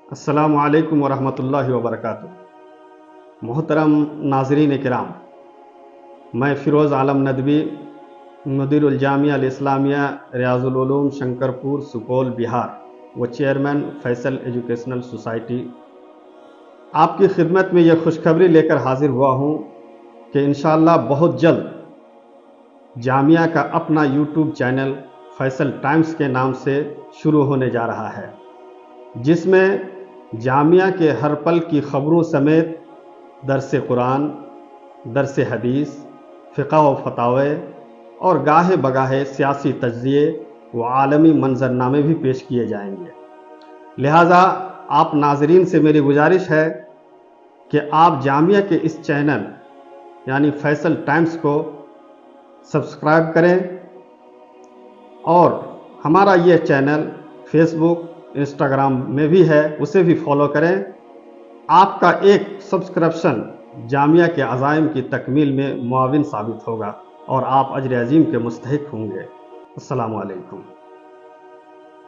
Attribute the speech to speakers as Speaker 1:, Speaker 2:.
Speaker 1: السلام علیکم ورحمۃ اللہ وبرکاتہ۔ محترم ناظرین کرام، میں فیروز عالم ندوی، مدیر الجامعہ الاسلامیہ ریاض العلوم شنکرپور سپول بہار و چیئرمین فیصل ایجوکیشنل سوسائٹی، آپ کی خدمت میں یہ خوشخبری لے کر حاضر ہوا ہوں کہ انشاءاللہ بہت جلد جامعہ کا اپنا یوٹیوب چینل فیصل ٹائمز کے نام سے شروع ہونے جا رہا ہے، جس میں جامعہ کے ہر پل کی خبروں سمیت درس قرآن، درس حدیث، فقہ و فتاوی اور گاہے بگاہے سیاسی تجزیے و عالمی منظرنامے بھی پیش کیے جائیں گے۔ لہٰذا آپ ناظرین سے میری گزارش ہے کہ آپ جامعہ کے اس چینل یعنی فیصل ٹائمز کو سبسکرائب کریں اور ہمارا یہ چینل فیس بک، انسٹاگرام میں بھی ہے، اسے بھی فالو کریں۔ آپ کا ایک سبسکرپشن جامعہ کے عزائم کی تکمیل میں معاون ثابت ہوگا اور آپ اجر عظیم کے مستحق ہوں گے۔ السلام علیکم۔